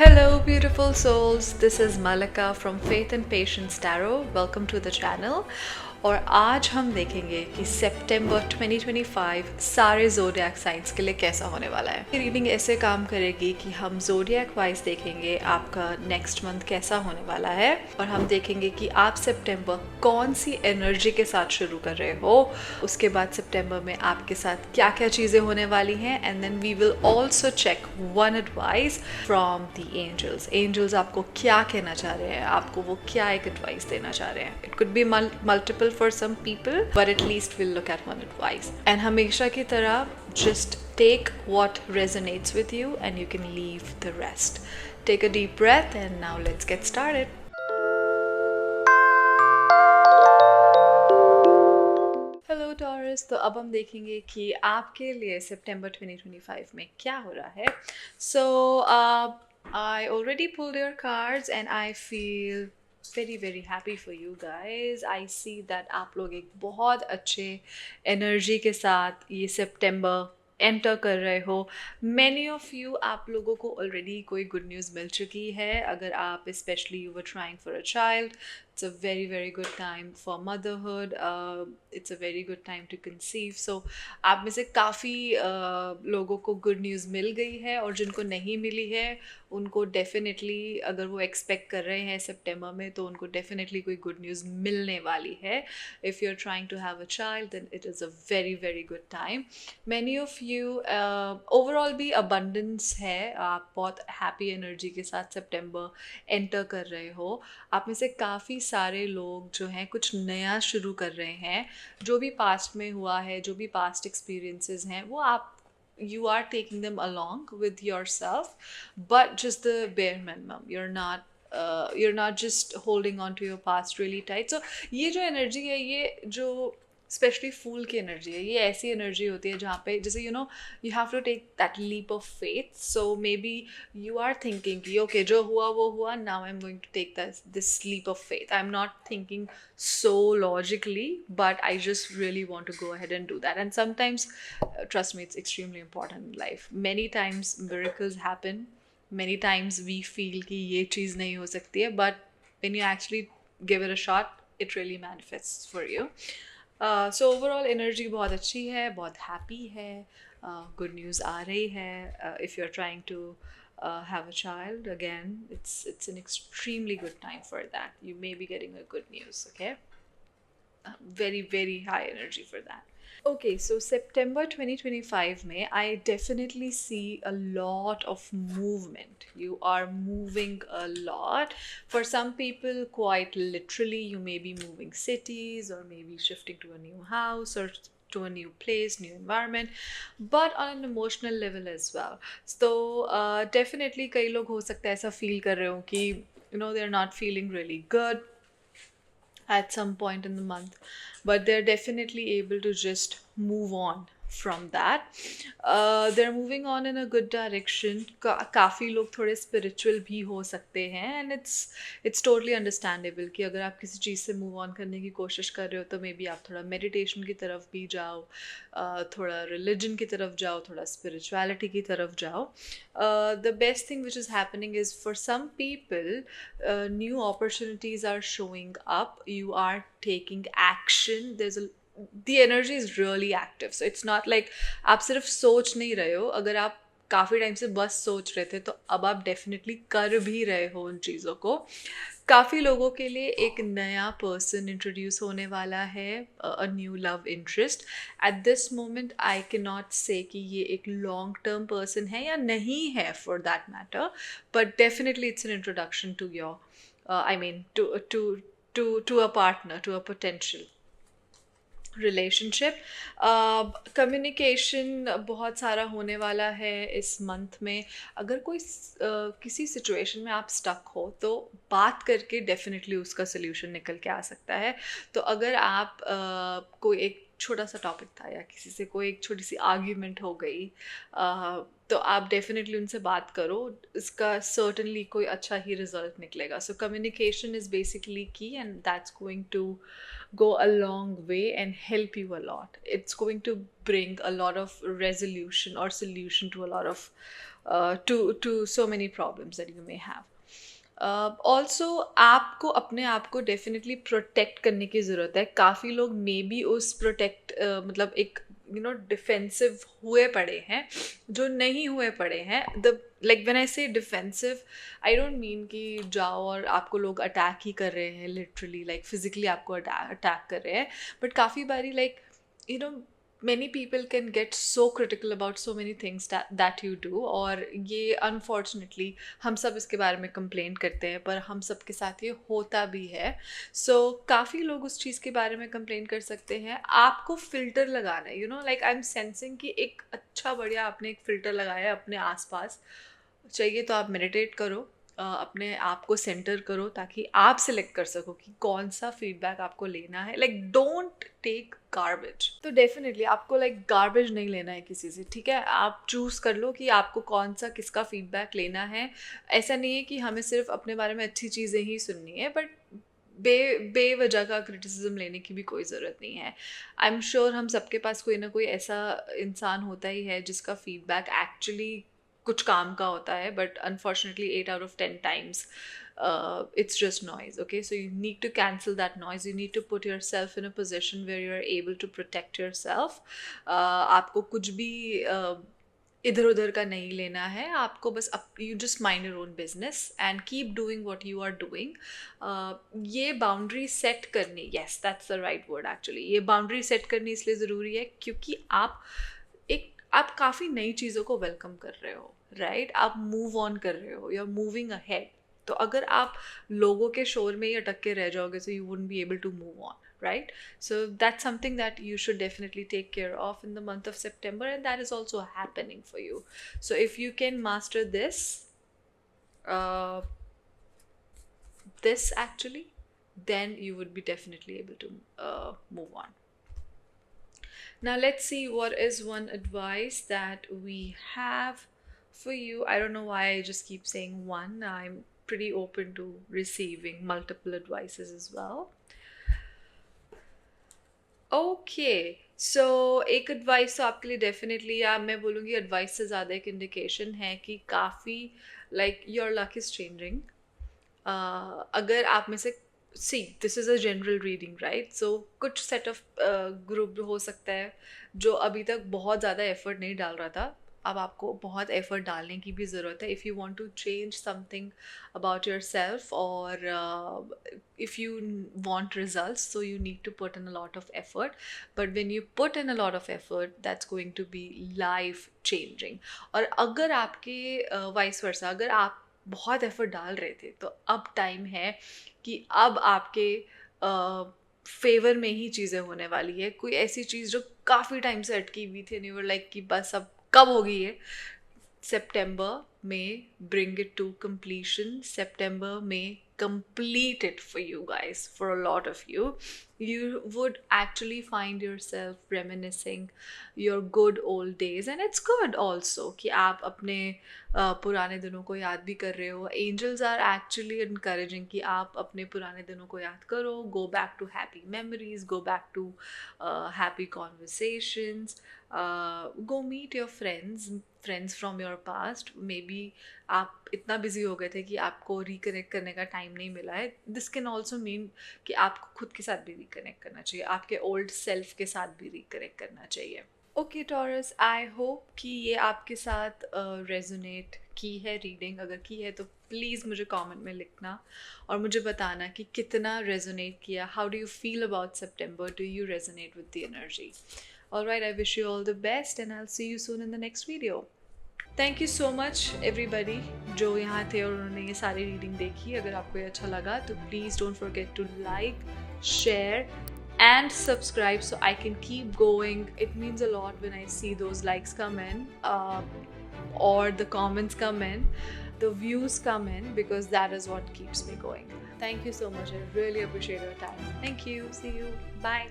Hello, beautiful souls. This is Malika from Faith and Patience Tarot. Welcome to the channel. और आज हम देखेंगे कि सितंबर 2025 सारे ज़ोडिएक साइंस के लिए कैसा होने वाला है। रीडिंग ऐसे काम करेगी कि हम ज़ोडिएक वाइज देखेंगे आपका नेक्स्ट मंथ कैसा होने वाला है और हम देखेंगे कि आप सितंबर कौन सी एनर्जी के साथ शुरू कर रहे हो, उसके बाद सितंबर में आपके साथ क्या क्या चीज़ें होने वाली हैं and then we will also check one advice from the angels. Angels आपको क्या कहना चाह रहे हैं, आपको वो क्या एक एडवाइस देना चाह रहे हैं। It could be multiple for some people, but at least we'll look at one advice. And हमेशा की तरह just take what resonates with you and you can leave the rest. Take a deep breath and now let's get started. Hello taurus, तो अब हम देखेंगे कि आपके लिए सितंबर 2025 में क्या हो रहा है। So I already pulled your cards and I feel very happy for you guys. I see that आप लोग एक बहुत अच्छे एनर्जी के साथ ये सितंबर एंटर कर रहे हो। मैनी ऑफ यू, आप लोगों को ऑलरेडी कोई गुड न्यूज़ मिल चुकी है। अगर आप specially you were trying for a child, it's a very good time for motherhood. It's a very good time to conceive. So आप में से काफ़ी लोगों को गुड न्यूज़ मिल गई है और जिनको नहीं मिली है उनको डेफिनेटली, अगर वो एक्सपेक्ट कर रहे हैं सितंबर में, तो उनको डेफिनेटली कोई गुड न्यूज़ मिलने वाली है। If you are trying to have a child then it is a very good time. Many of you, overall भी अबंडेंस है। आप बहुत हैप्पी एनर्जी के साथ सितंबर एंटर कर रहे हो। आप में से काफ़ी सारे लोग जो हैं कुछ नया शुरू कर रहे हैं। जो भी पास्ट में हुआ है, जो भी पास्ट एक्सपीरियंसेस हैं, वो आप you are taking them along with yourself, but just the bare minimum. You're not just holding on to your past really tight. So ये जो एनर्जी है, ये जो स्पेशली फूल की एनर्जी है, ये ऐसी एनर्जी होती है जहाँ पे जैसे you have to take that leap of faith. So maybe you are thinking कि ओके, जो हुआ वो हुआ, now I am going to take this leap of faith. I am not thinking so logically, but I just really want to go ahead and do that. And sometimes, trust me, it's extremely important in life. Many times miracles happen. Many times we feel कि ये चीज़ नहीं हो सकती है, but when you actually give it a shot, it really manifests for you. So overall energy बहुत अच्छी है, बहुत happy है, good news आ रही है. If you're trying to have a child, again, it's an extremely good time for that. You may be getting a good news, okay? Very high energy for that. Okay, so September 2025 में I definitely see a lot of movement. You are moving a lot. For some people, quite literally, you may be moving cities or maybe shifting to a new house or to a new place, new environment, but on an emotional level as well. So definitely कई लोग हो सकता है ऐसा feel कर रहे हो कि they're not feeling really good at some point in the month, but they're definitely able to just move on from that. They're moving on in a good direction. काफ़ी लोग थोड़े spiritual भी हो सकते हैं, and it's totally understandable कि अगर आप किसी चीज़ से move on करने की कोशिश कर रहे हो तो मे बी आप थोड़ा meditation की तरफ भी जाओ, थोड़ा religion की तरफ जाओ, थोड़ा spirituality की तरफ जाओ. The best thing which is happening is, for some people, new opportunities are showing up. You are taking action. The energy is really active. So it's not like आप सिर्फ सोच नहीं रहे हो. अगर आप काफ़ी टाइम से बस सोच रहे थे तो अब आप डेफिनेटली कर भी रहे हो उन चीज़ों को. काफ़ी लोगों के लिए एक नया पर्सन इंट्रोड्यूस होने वाला है, a new love interest. At this moment I can not से कि ये एक लॉन्ग टर्म पर्सन है या नहीं है, for that matter, but definitely it's an introduction to your I mean to a partner, to a potential relationship. Communication बहुत सारा होने वाला है इस मंथ में. अगर कोई किसी सिचुएशन में आप स्टक हो तो बात करके डेफिनेटली उसका सोल्यूशन निकल के आ सकता है. तो अगर आप कोई एक छोटा सा टॉपिक था या किसी से कोई एक छोटी सी आर्ग्यूमेंट हो गई, तो आप डेफिनेटली उनसे बात करो, इसका सर्टनली कोई अच्छा ही रिजल्ट निकलेगा. So communication is basically key, and that's going to go a long way and help you a lot. It's going to bring a lot of resolution or solution to a lot of to so many problems that you may have. Also आपको अपने आप को definitely protect करने की ज़रूरत है. काफ़ी लोग मे बी उस प्रोटेक्ट मतलब एक डिफेंसिव हुए पड़े हैं जो नहीं हुए पड़े हैं. द लाइक व्हेन आई से डिफेंसिव, आई डोंट मीन कि जाओ और आपको लोग अटैक ही कर रहे हैं लिटरली, लाइक फिजिकली आपको अटैक कर रहे हैं. बट काफ़ी बारी like many people can get so critical about so many things that you do, और ये unfortunately हम सब इसके बारे में कंप्लेंट करते हैं, पर हम सब के साथ ये होता भी है. सो काफ़ी लोग उस चीज़ के बारे में कंप्लेंट कर सकते हैं. आपको फ़िल्टर लगाना है, लाइक आई एम सेंसिंग कि एक अच्छा बढ़िया आपने एक फ़िल्टर लगाया है अपने आसपास. चाहिए तो आप मेडिटेट करो, अपने आप को सेंटर करो, ताकि आप सिलेक्ट कर सको कि कौन सा फीडबैक आपको लेना है. Like don't take garbage. तो डेफिनेटली आपको लाइक गार्बेज नहीं लेना है किसी से, ठीक है. आप चूज़ कर लो कि आपको कौन सा किसका फीडबैक लेना है. ऐसा नहीं है कि हमें सिर्फ अपने बारे में अच्छी चीज़ें ही सुननी है, बट बेवजह का क्रिटिसिज्म लेने की भी कोई ज़रूरत नहीं है. आई एम श्योर हम सबके पास कोई ना कोई ऐसा इंसान होता ही है जिसका फीडबैक एक्चुअली कुछ काम का होता है, but unfortunately 8 out of 10 times it's just noise. Okay, so you need to cancel that noise. You need to put yourself in a position where you are able to protect yourself. आपको कुछ भी इधर उधर का नहीं लेना है. आपको बस you just mind your own business and keep doing what you are doing. ये बाउंड्री सेट करनी, yes, that's the right word actually. ये बाउंड्री सेट करनी इसलिए ज़रूरी है क्योंकि आप काफ़ी नई चीज़ों को वेलकम कर रहे हो, राइट. आप मूव ऑन कर रहे हो, यू आर मूविंग अहेड. तो अगर आप लोगों के शोर में ही अटक के रह जाओगे, so you wouldn't be able to move on, right? So that's something that you should definitely take care of in the month of September, and that is also happening for you. So if you can master this actually, then you would be definitely able to move on. Now let's see what is one advice that we have for you. I don't know why I just keep saying one. I'm pretty open to receiving multiple advices as well. Okay, so एक advice तो आपके लिए definitely, या मैं बोलूँगी advice से ज़्यादा एक indication है कि काफ़ी like your luck is changing. अगर आप में से see, this is a general reading, right? So कुछ set of group हो सकता है जो अभी तक बहुत ज़्यादा effort नहीं डाल रहा था. अब आपको बहुत effort डालने की भी ज़रूरत है if you want to change something about yourself, or if you want results, so you need to put in a lot of effort. But when you put in a lot of effort, that's going to be life changing. और अगर आपके vice versa, अगर आप बहुत effort डाल रहे थे, तो अब टाइम है कि अब आपके फेवर में ही चीज़ें होने वाली है. कोई ऐसी चीज़ जो काफ़ी टाइम से अटकी हुई थी, नहीं, लाइक कि बस अब कब होगी ये. September may bring it to completion. September may complete it for you guys, for a lot of you. You would actually find yourself reminiscing your good old days, and it's good also कि आप अपने पुराने दिनों को याद भी कर रहे हो. Angels are actually encouraging कि आप अपने पुराने दिनों को याद करो. Go back to happy memories, go back to happy conversations. Go meet your friends from your past. Maybe आप इतना बिजी हो गए थे कि आपको रिकनेक्ट करने का टाइम नहीं मिला है. दिस कैन ऑल्सो मीन कि आपको खुद के साथ भी रिकनेक्ट करना चाहिए, आपके ओल्ड सेल्फ के साथ भी रिकनेक्ट करना चाहिए. ओके टॉरस, आई होप कि ये आपके साथ रेजोनेट की है रीडिंग. अगर की है तो प्लीज़ मुझे कमेंट में लिखना और मुझे बताना कि कितना रेजोनेट किया. How do you feel about September? Do you resonate with the energy? Alright, I wish you all the best and I'll see you soon in the next video. Thank you so much everybody जो यहाँ थे और उन्होंने ये सारी reading देखी. अगर आपको ये अच्छा लगा तो please don't forget to like, share and subscribe so I can keep going. It means a lot when I see those likes come in or the comments come in, the views come in, because that is what keeps me going. Thank you so much. I really appreciate your time. Thank you. See you. Bye.